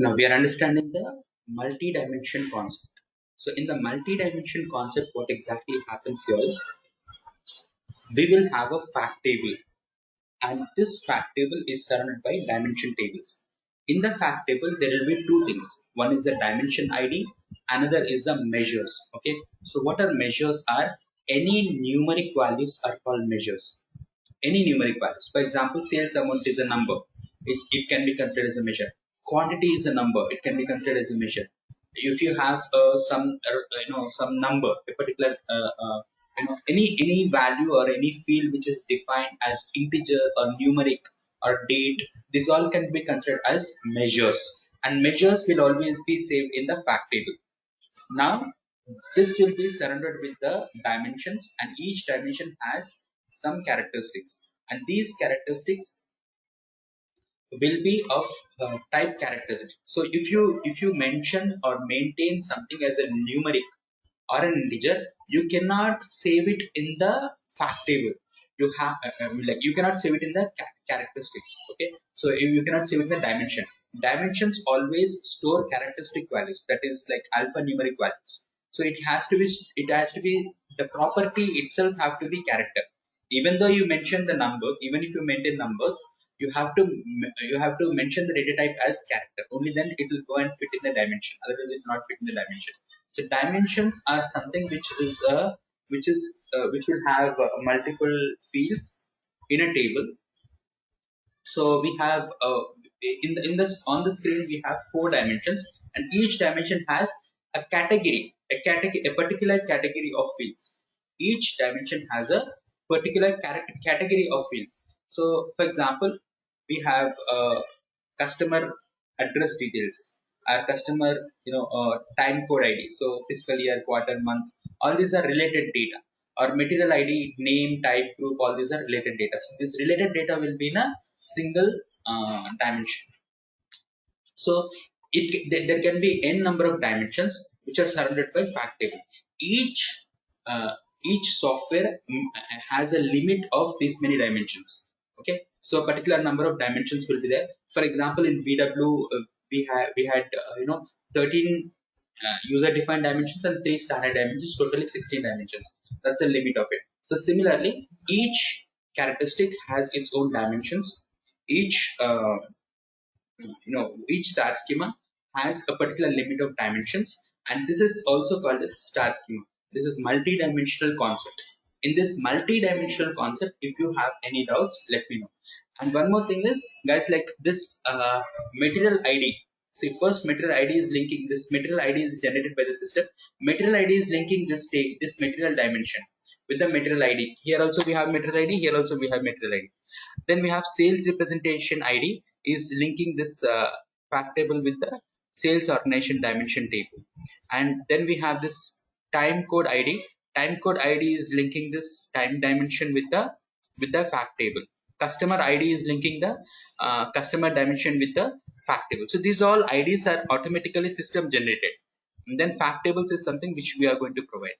Now we are understanding the multi-dimension concept. So in the multi-dimension concept, what exactly happens here is we will have a fact table, and this fact table is surrounded by dimension tables. In the fact table, there will be two things. One is the dimension ID, another is the measures. Okay, so what are measures are any numeric values are called measures. Any numeric values. For example, sales amount is a number. It can be considered as a measure. Quantity is a number. It can be considered as a measure. If you have some number, a particular any value or any field which is defined as integer or numeric or date, this all can be considered as measures. And measures will always be saved in the fact table. Now, this will be surrounded with the dimensions, and each dimension has some characteristics. And these characteristics will be of type characteristic. So if you mention or maintain something as a numeric or an integer, you cannot save it in the fact table. You have like you cannot save it in the characteristics. Okay, so you cannot save it in the dimension. Dimensions always store characteristic values, that is like alphanumeric values. So it has to be the property itself have to be character. Even though you mention the numbers, even if you maintain numbers, you have to mention the data type as character. Only then it will go and fit in the dimension, otherwise it will not fit in the dimension. So dimensions are something which will have multiple fields in a table. So we have in this on the screen we have four dimensions, and each dimension has a particular category of fields. Each dimension has a particular category of fields. So for example, we have customer address details, our customer time code ID, so fiscal year, quarter, month, all these are related data. Or material ID, name, type, group, all these are related data. So this related data will be in a single dimension. So there can be n number of dimensions which are surrounded by fact table. Each uh, each software has a limit of these many dimensions. Okay, so a particular number of dimensions will be there. For example, in BW, we had 13 user defined dimensions and 3 standard dimensions, totally 16 dimensions. That's the limit of it. So similarly, each characteristic has its own dimensions. Each star schema has a particular limit of dimensions, and this is also called as star schema. This is multi-dimensional concept. In this multi-dimensional concept, if you have any doubts, let me know. And one more thing is, guys, like this material ID. See, first material ID is linking, this material ID is generated by the system. Material ID is linking this material dimension with the material ID. Here also we have material ID, here also we have material ID. Then we have sales representation ID is linking this fact table with the sales organization dimension table. And then we have this time code ID. Time code ID is linking this time dimension with the fact table. Customer ID is linking the customer dimension with the fact table. So these all IDs are automatically system generated. And then fact tables is something which we are going to provide.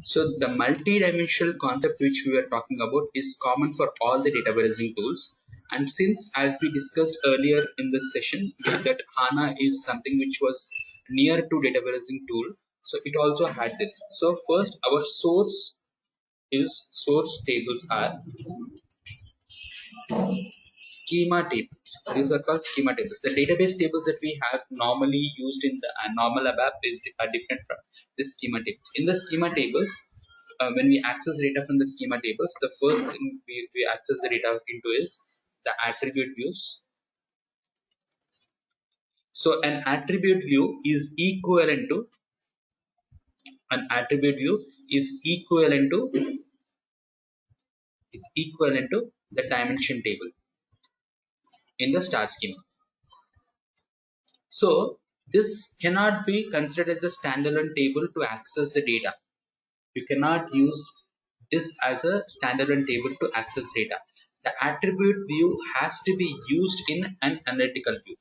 So the multi-dimensional concept which we are talking about is common for all the data warehousing tools. And since, as we discussed earlier in this session, that HANA is something which was near to data warehousing tool, so it also had this. So first, our source tables are schema tables. These are called schema tables. The database tables that we have normally used in the normal ABAP are different from the schema tables. In the schema tables, when we access data from the schema tables, the first thing we access the data into is the attribute views. So an attribute view is equivalent to the dimension table in the star schema. So this cannot be considered as a standalone table to access the data. You cannot use this as a standalone table to access data. The attribute view has to be used in an analytical view.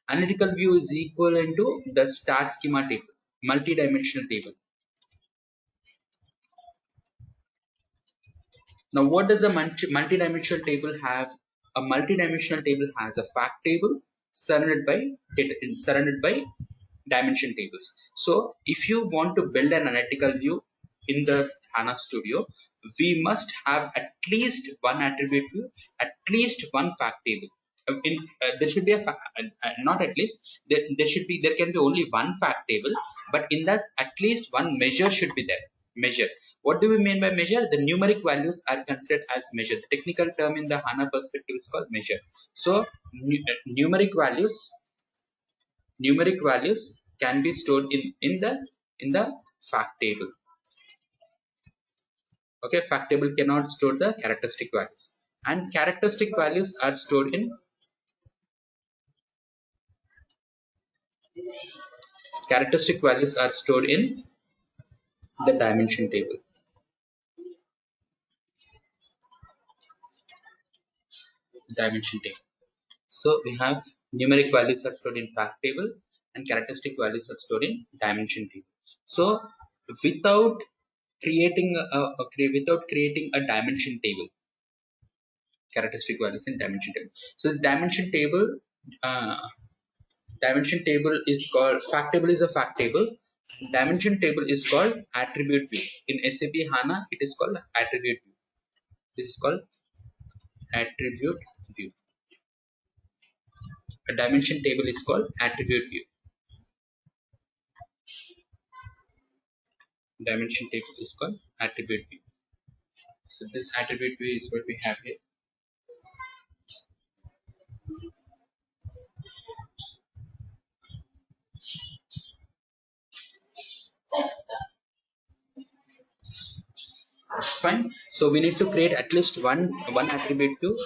Analytical view is equivalent to the star schema table, multi-dimensional table. Now, what does a multi-dimensional table have? A multi-dimensional table has a fact table surrounded by surrounded by dimension tables. So, if you want to build an analytical view in the HANA Studio, we must have at least one attribute view, at least one fact table. There should be a not at least there should be there can be only one fact table, but in that at least one measure should be there. Measure. What do we mean by measure? The numeric values are considered as measure. The technical term in the HANA perspective is called measure. So numeric values can be stored in the fact table. Okay, fact table cannot store the characteristic values, and characteristic values are stored in the dimension table. Dimension table. So we have numeric values are stored in fact table and characteristic values are stored in dimension table. So without without creating a dimension table, characteristic values in dimension table. So the uh, dimension table is called fact table is a fact table. Dimension table is called attribute view. In SAP HANA, it is called attribute view. This is called attribute view. A dimension table is called attribute view. Dimension table is called attribute view. So this attribute view is what we have here. Fine. So we need to create at least one attribute view,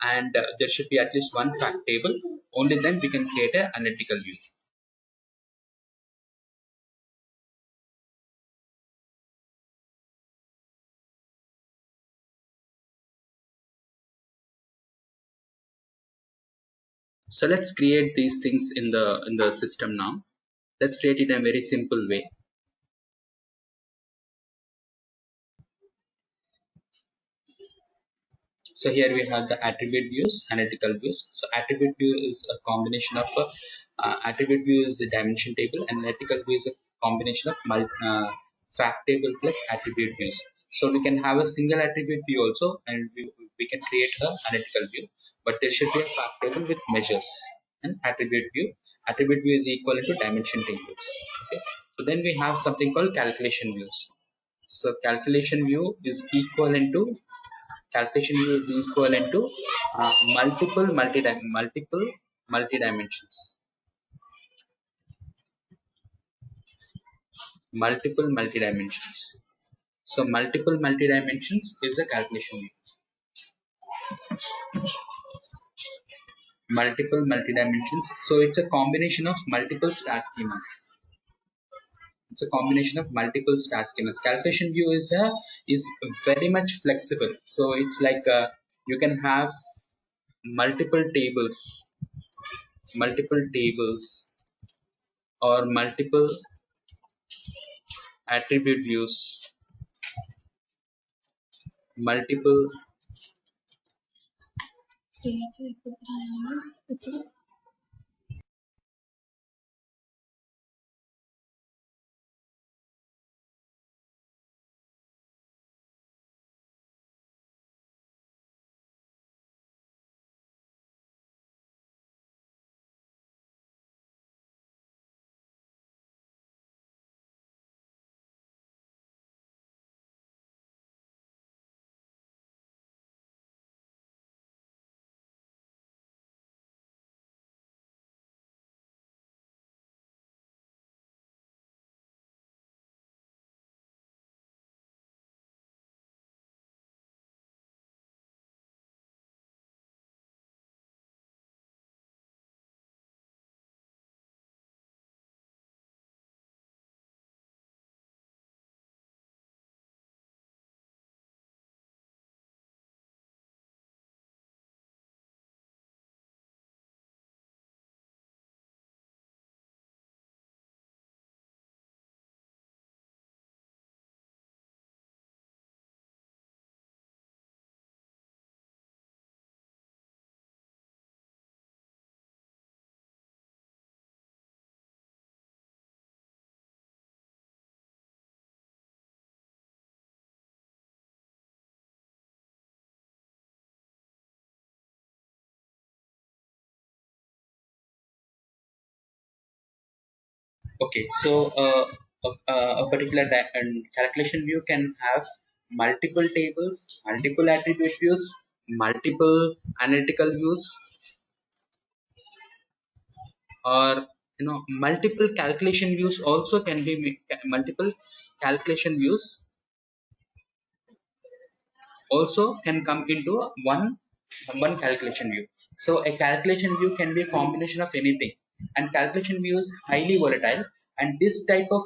and there should be at least one fact table. Only then we can create an analytical view. So let's create these things in the system now. Let's create it in a very simple way. So here we have the attribute views, analytical views. So attribute view is a combination of attribute view is a dimension table, and analytical view is a combination of fact table plus attribute views. So we can have a single attribute view also, and we can create a analytical view. But there should be a fact table with measures and attribute view. Attribute view is equal to dimension tables. Okay. So then we have something called calculation views. So calculation view is equivalent to calculation view is equivalent to multiple multi dimensions. Multiple multi dimensions. So multiple multi dimensions is a calculation view. Multiple multi dimensions. So it's a combination of multiple star schemas. It's a combination of multiple star schemas. Calculation view is very much flexible. So it's like you can have multiple tables, multiple tables, or multiple attribute views, multiple Okay, so a particular calculation view can have multiple tables, multiple attribute views, multiple analytical views, or multiple calculation views also can be multiple calculation views also can come into one calculation view. So a calculation view can be a combination of anything, and calculation view is highly volatile. And this type of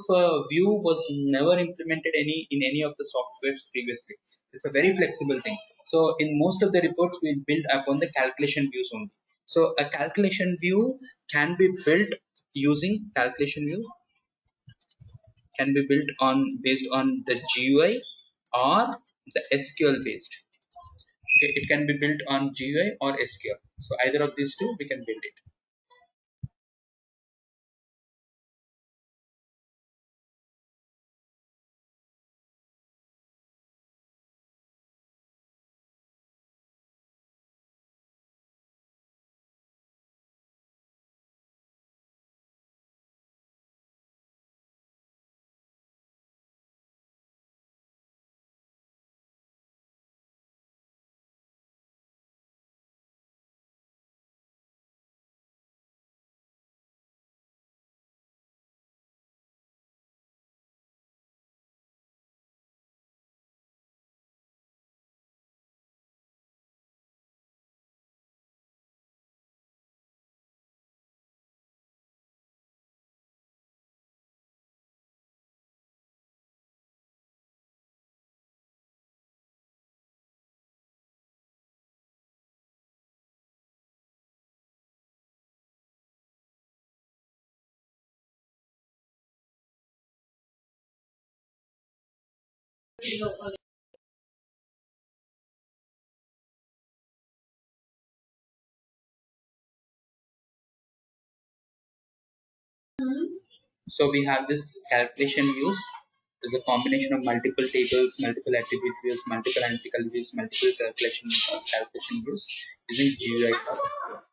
view was never implemented in any of the softwares previously. It's a very flexible thing. So in most of the reports, we build upon the calculation views only. So a calculation view can be built using calculation view can be built on based on the GUI or the SQL based. Okay, it can be built on GUI or SQL. So either of these two, we can build it. So we have this calculation views. Is a combination of multiple tables, multiple attribute views, multiple analytical views, multiple calculation views using GUI process.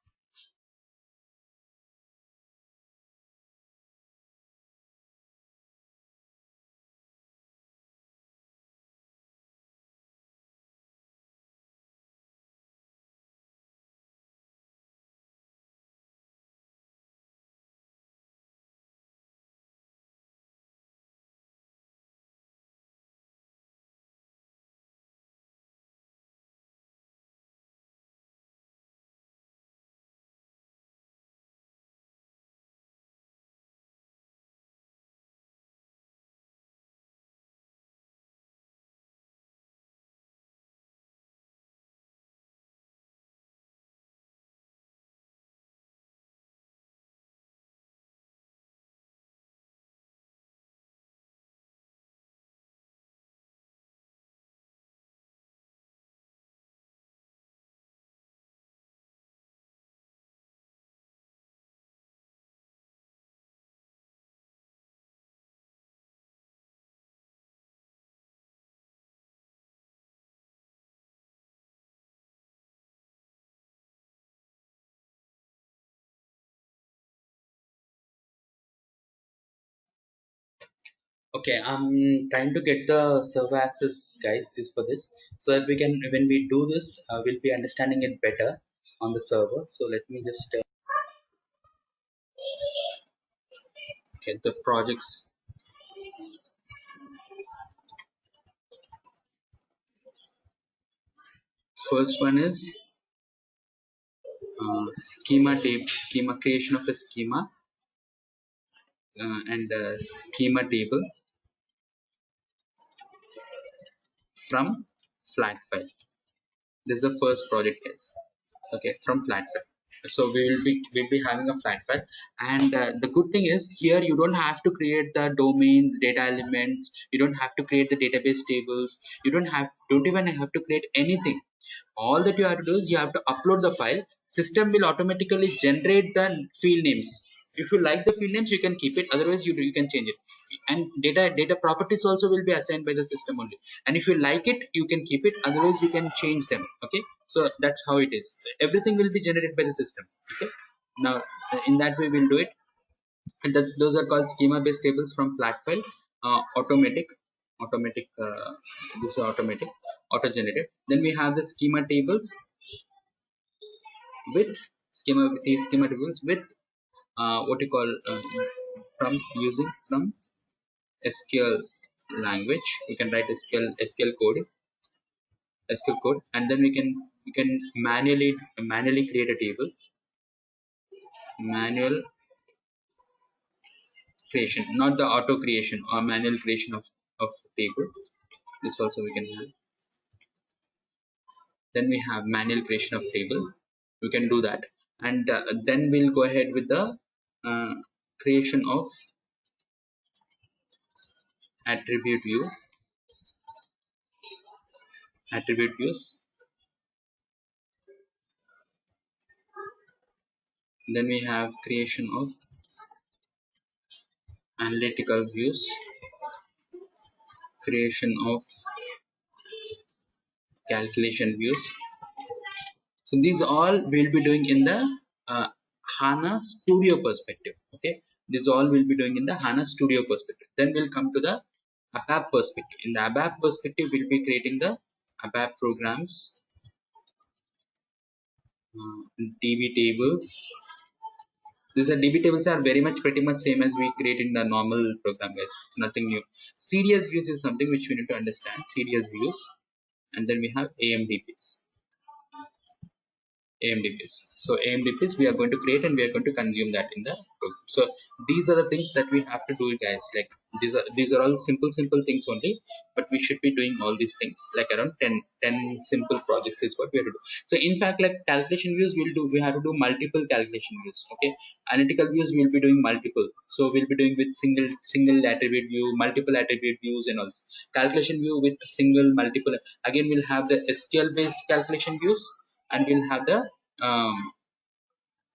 Okay, I'm trying to get the server access guys this for this so that we can when we do this we'll be understanding it better on the server. So let me just get the projects. First one is schema creation of a schema and schema table from flat file. This is the first project guys. Okay, from flat file. So we'll be having a flat file, and the good thing is here you don't have to create the domains, data elements. You don't have to create the database tables. You don't even have to create anything. All that you have to do is you have to upload the file. System will automatically generate the field names. If you like the field names, you can keep it. Otherwise, you can change it. And data properties also will be assigned by the system only. And if you like it, you can keep it. Otherwise, you can change them. Okay, so that's how it is. Everything will be generated by the system. Okay, now in that way we'll do it. and those are called schema based tables from flat file. Automatic, automatic this is automatic, auto generated. Then we have the schema tables with schema tables with what you call from using from SQL language. We can write SQL code, and then we can manually create a table, manual creation, not the auto creation or manual creation of table. This also we can have. Then we have manual creation of table. We can do that, and then we'll go ahead with the uh, creation of attribute view, attribute views. Then we have creation of analytical views, creation of calculation views. So these all we'll be doing in the uh, HANA Studio perspective. Okay, these all we'll be doing in the HANA Studio perspective. Then we'll come to the ABAP perspective. In the ABAP perspective, we'll be creating the ABAP programs, DB tables. These are DB tables are very much pretty much same as we create in the normal program, guys. It's nothing new. CDS views is something which we need to understand. CDS views, and then we have AMDPs. AMDPs. So AMDPs we are going to create and we are going to consume that in the program. So these are the things that we have to do, guys. Like these are all simple things only, but we should be doing all these things. Like around 10 simple projects is what we have to do. So in fact, like calculation views, we have to do multiple calculation views. Okay, analytical views we'll be doing multiple. So we'll be doing with single attribute view, multiple attribute views, and all this. Calculation view with single, multiple. Again, we'll have the SQL based calculation views, and we'll have the um,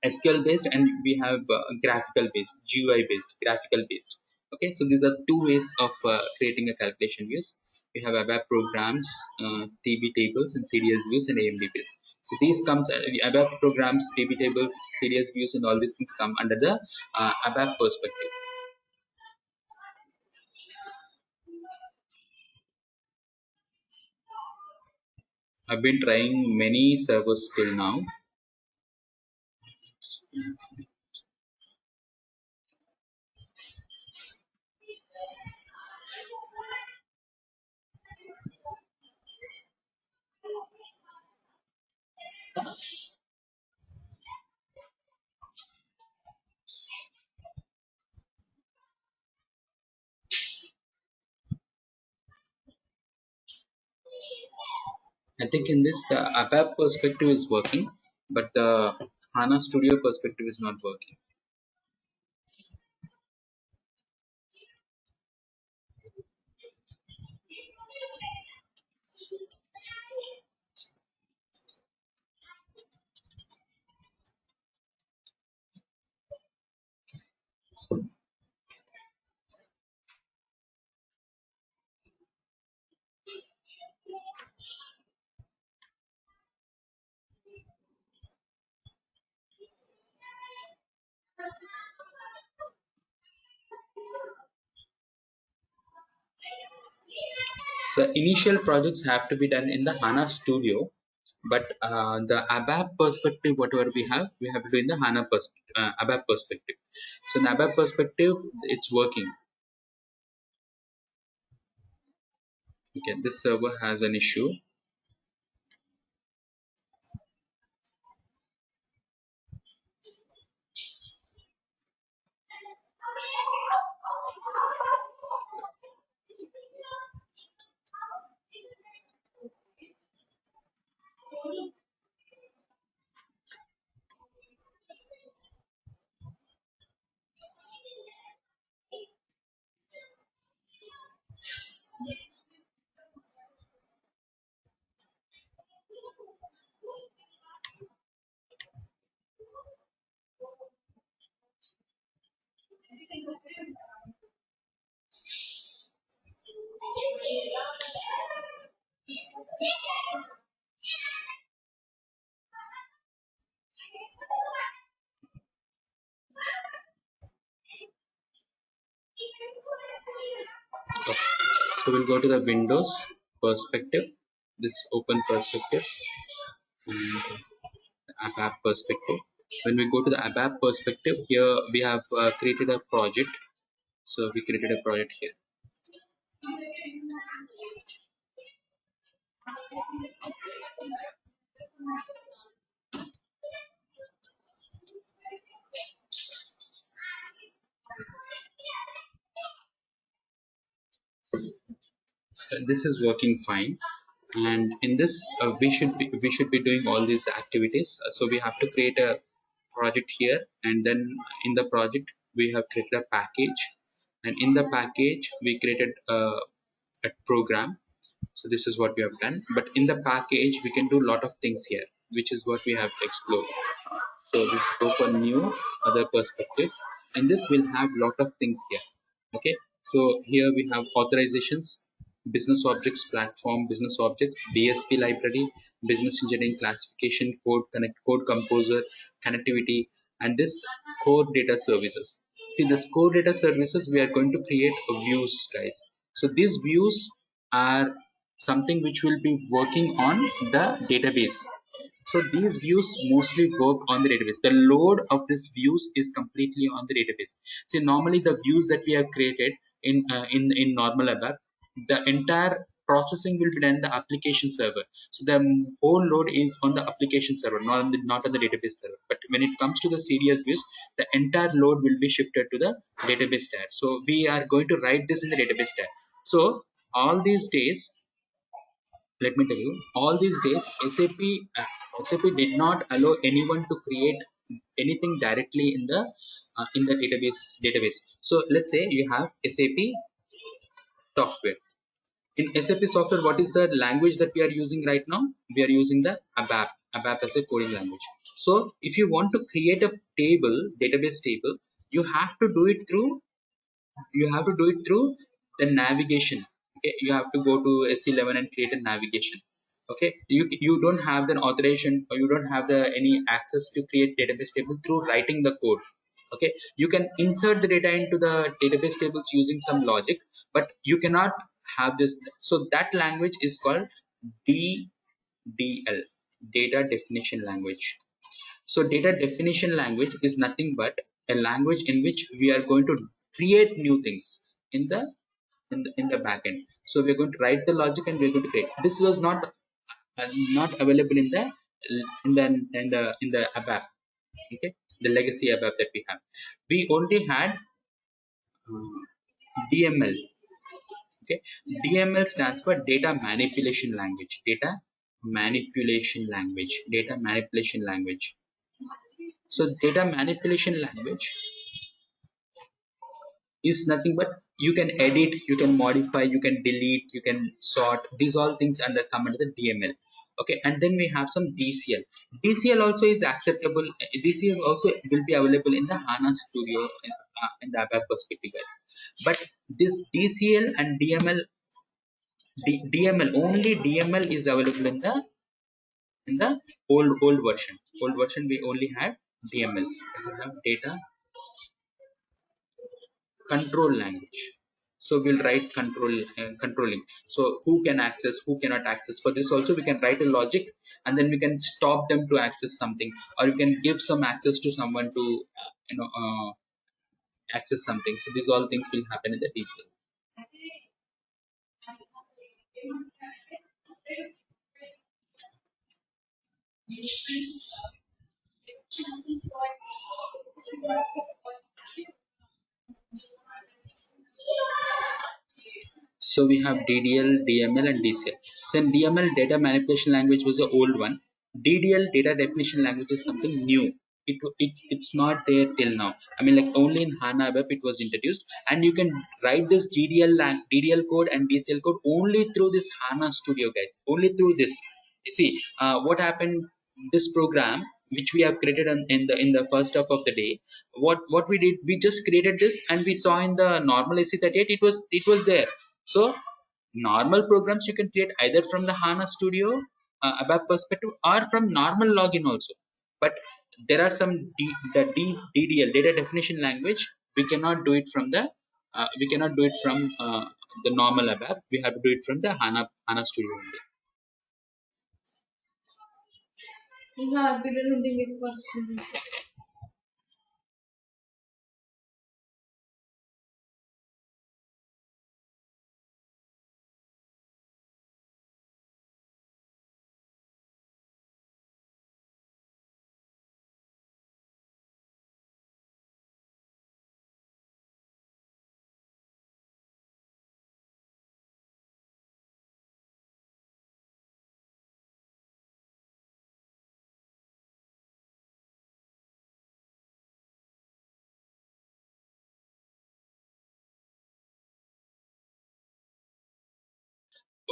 SQL based, and we have graphical based, GUI based, graphical based. Okay, so these are two ways of creating a calculation views. We have ABAP programs, TB tables, and CDS views, and AMDPs. So these comes ABAP programs, TB tables, CDS views, and all these things come under the ABAP perspective. I've been trying many servers till now. I think in this the ABAP perspective is working, but the HANA Studio perspective is not working. So initial projects have to be done in the HANA Studio, but the ABAP perspective, whatever we have to do in the ABAP perspective. So in ABAP perspective, it's working. Okay, this server has an issue. Okay. So we'll go to the Windows perspective, this open perspectives, and ABAP perspective. When we go to the ABAP perspective, here we have created a project. So we created a project here. So this is working fine, and in this we should be doing all these activities. So we have to create a project here, and then in the project we have created a package, and in the package we created a program. So this is what we have done, but in the package we can do a lot of things here, which is what we have explored. So we open new other perspectives, and this will have lot of things here. Okay, so here we have authorizations, business objects platform, business objects, BSP library, business engineering classification, code connect, code composer, connectivity, and this core data services. See, this core data services, we are going to create views, guys. So these views are something which will be working on the database. So these views mostly work on the database. The load of these views is completely on the database. See, normally the views that we have created in normal ABAP, the entire processing will be done in the application server. So the whole load is on the application server, not on the database server. But when it comes to the CDS views, the entire load will be shifted to the database tab. So we are going to write this in the database tab. So all these days, let me tell you, all these days SAP did not allow anyone to create anything directly in the database. So let's say you have SAP software. In SAP software, what is the language that we are using right now? We are using the ABAP as a coding language. So if you want to create a table, database table, you have to do it through the navigation. Okay, you have to go to S11 and create a navigation. Okay, you don't have the authorization, or you don't have the any access to create database table through writing the code. Okay, you can insert the data into the database tables using some logic, but you cannot have this. So that language is called DDL, data definition language. So data definition language is nothing but a language in which we are going to create new things in the backend. So we're going to write the logic and we're going to create. This was not available in the ABAP. Okay, the legacy ABAP that we have. We only had DML. Okay, DML stands for data manipulation language. Data manipulation language. So data manipulation language is nothing but you can edit, you can modify, you can delete, you can sort. These all things under come under the DML. Okay, and then we have some DCL. DCL also is acceptable. DCL also will be available in the HANA Studio in the ABAP perspective, guys. But this DCL and DML, only DML is available in the old version. Old version we only had DML. We have data control language. So we'll write controlling. So who can access, who cannot access. For this also we can write a logic, and then we can stop them to access something, or you can give some access to someone to access something. So these all things will happen in the detail. So we have DDL, DML, and DCL. So in DML, data manipulation language was the old one. DDL, data definition language, is something new. It's not there till now. I mean, like only in HANA Web it was introduced, and you can write this DDL code and DCL code only through this HANA Studio, guys. Only through this. You see, what happened? This program which we have created in the first half of the day, what we did, we just created this, and we saw in the normal AC38 it was there. So normal programs you can create either from the HANA Studio ABAP perspective, or from normal login also. But there are some DDL, data definition language. We cannot do it from the normal ABAP, we have to do it from the HANA Studio only. हाँ बिल्कुल हिंदी में question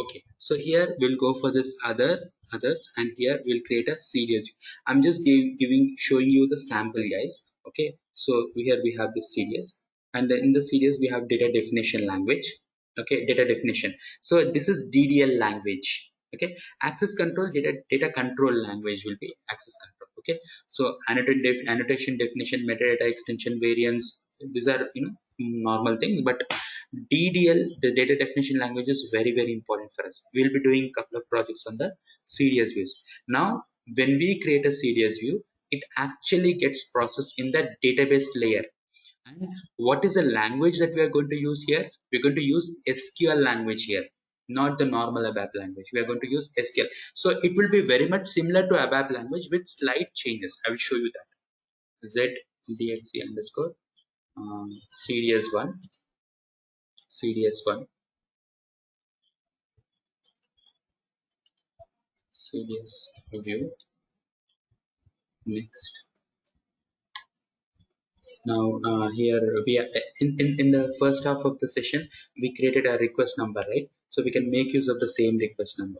Okay, so here we'll go for this others, and here we'll create a CDS. I'm just showing you the sample, guys. Okay, so here we have the CDS, and then in the CDS we have data definition language. Okay, data definition. So this is DDL language. Okay, access control, data control language will be access control. Okay, so annotation definition, metadata extension, variants. These are normal things, but DDL, the data definition language, is very, very important for us. We'll be doing a couple of projects on the CDS views. Now, when we create a CDS view, it actually gets processed in the database layer. And what is the language that we are going to use here? We're going to use SQL language here, not the normal ABAP language. We are going to use SQL. So it will be very much similar to ABAP language with slight changes. I will show you that. ZDXC underscore CDS1, CDS1, CDS view. Next. Now here we are in the first half of the session we created a request number, right? So we can make use of the same request number.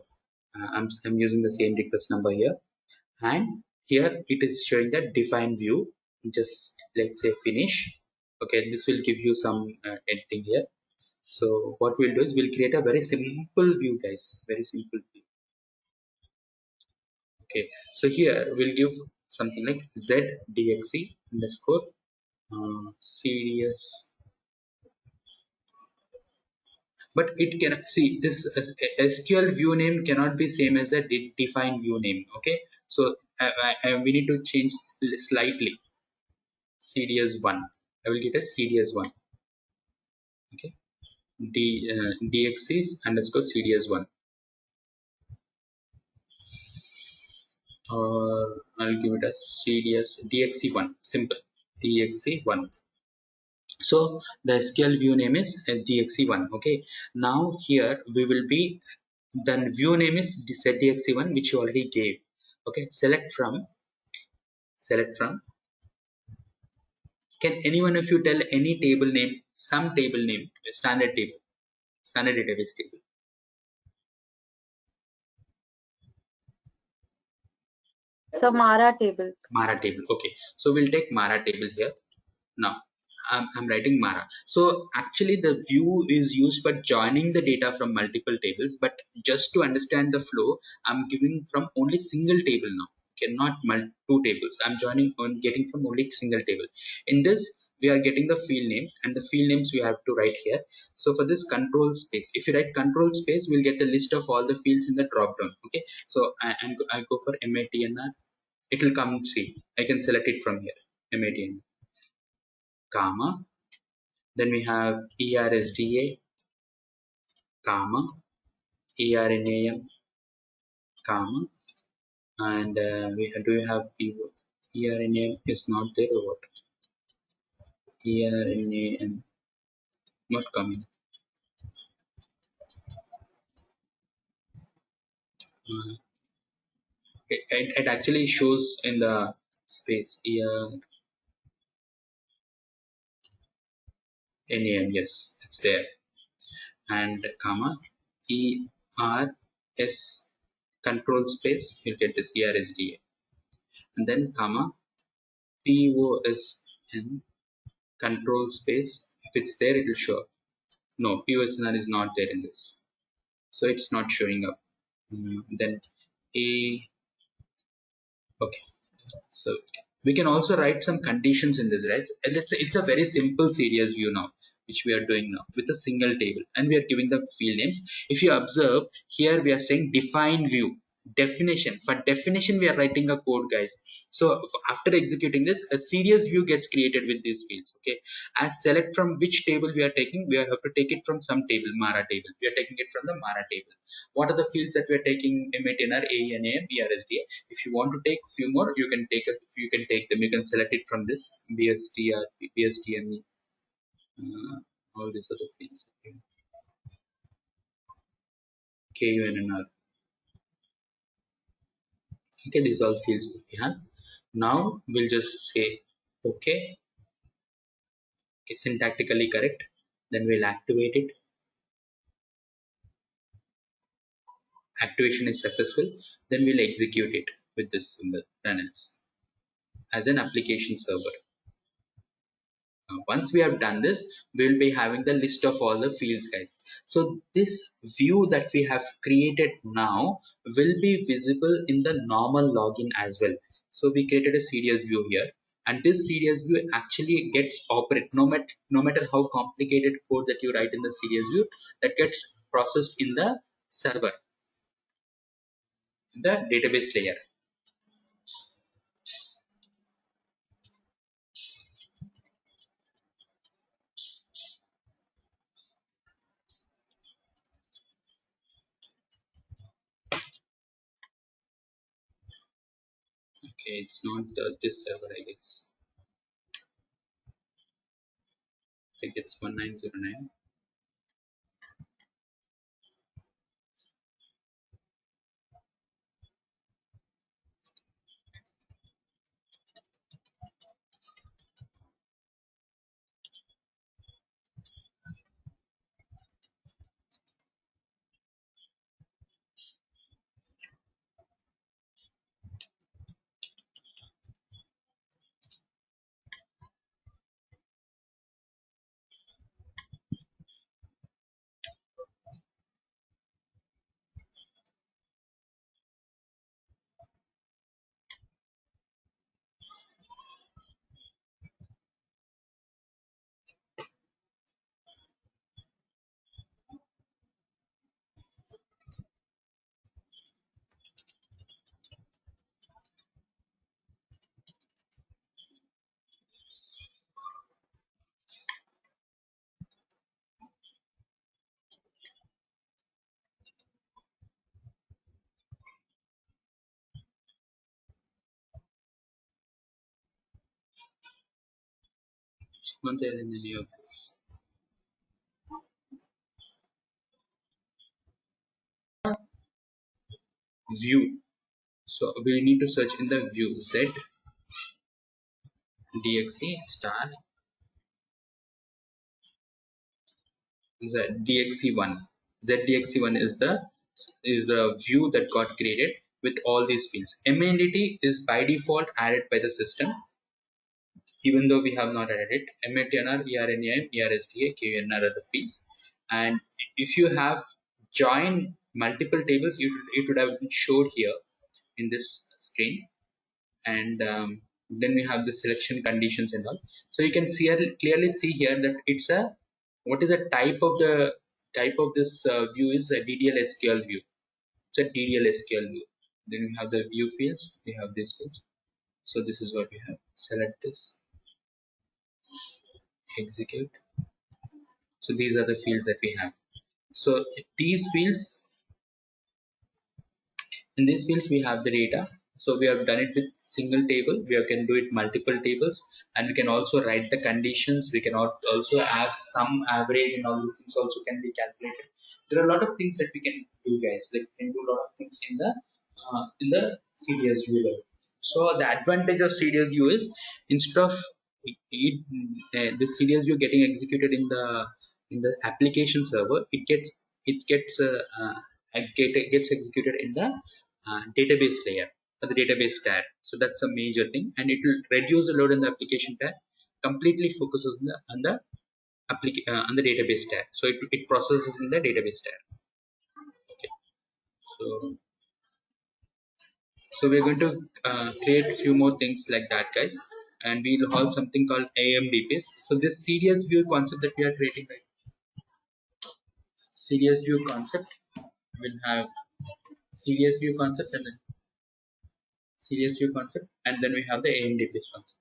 I'm using the same request number here, and here it is showing that define view. Just let's say finish. Okay, this will give you some editing here. So what we'll do is we'll create a very simple view, guys. Very simple view. Okay, so here we'll give something like zdxc underscore CDS, but it can see this SQL view name cannot be same as the defined view name. Okay, so we need to change slightly. CDS1, I will get a CDS1. Okay, DXC underscore CDS1, or I'll give it a CDS DXC1, simple DXC1. So the SQL view name is DXC1. Okay, now here we will be, then view name is ZDXC1, which you already gave. Okay, select from. Can anyone of you tell any table name, some table name, standard table, standard database table? so Mara table Mara table. Okay, so we'll take Mara table here. Now I'm writing Mara. So actually the view is used for joining the data from multiple tables, but just to understand the flow, I'm giving from only single table now. Okay, not two tables. I'm joining on getting from only single table. In this, we are getting the field names, and the field names we have to write here. So for this control space, if you write control space, we'll get the list of all the fields in the drop down. Okay, so I go for MATNR. It will come. See, I can select it from here. MATNR, comma. Then we have ERSDA, comma, ERNAM, comma, and do you have ERNAM is not there or what? ERNAM not coming. Uh, it actually shows in the space ERNAM, yes, it's there, and comma, ERS control space, you'll get this ERSDA, and then comma, POSN control space. If it's there, it will show. No, POSNR is not there in this, so it's not showing up. Then a okay, so we can also write some conditions in this, right? And it's a very simple CDS view now. which we are doing now with a single table, and we are giving the field names. If you observe here, we are saying define view definition. For definition, we are writing a code, guys. So after executing this, a CDS view gets created with these fields. Okay, as select from which table we are taking, we have to take it from some table, Mara table. We are taking it from the Mara table. What are the fields that we are taking? MATNR, AENAM, ERSDA. If you want to take few more, you can take it. You can take them. You can select it from this BSTR, BSTME, all these other fields. Okay. KUNNR. Okay, these all fields we have. Now we'll just say okay, okay, syntactically correct. Then we'll activate it. Activation is successful. Then we'll execute it with this symbol run as an application server. Once we have done this, we'll be having the list of all the fields, guys. So this view that we have created now will be visible in the normal login as well. So we created a CDS view here, and this CDS view actually gets operate no matter how complicated code that you write in the CDS view, that gets processed in the server, in the database layer. Okay, it's not this server, I guess. I think it's 1909. It's not there in any of this. View. So we need to search in the view Z DXE star Z DXE1. ZDXE1 is the view that got created with all these fields. MANDT is by default added by the system, even though we have not added it. MATNR, ERNAM, ERSDA, KUNR are the fields. And if you have joined multiple tables, it would have been showed here in this screen. And then we have the selection conditions and all. So you can clearly see here that it's a what is the type of this view is a DDL SQL view. It's a DDL SQL view. Then we have the view fields. We have these fields. So this is what we have. Select this, execute. So these are the fields that we have. So these fields in these fields we have the data. So we have done it with single table. We can do it multiple tables, and we can also write the conditions. We can also have some average, and all these things also can be calculated. There are a lot of things that we can do, guys. Like we can do a lot of things in the CDS view level. So the advantage of CDS view is, instead of the CDS view getting executed in the application server, gets executed in the database layer, or the database tab. So that's a major thing, and it will reduce the load in the application tab. Completely focuses on the database tab. So it processes in the database tab. Okay. So we're going to create a few more things like that, guys. and we'll have something called AMDPs. So this serious view concept that we are creating, right? Serious view concept will have serious view concept and then serious view concept, and then we have the AMDPs concept.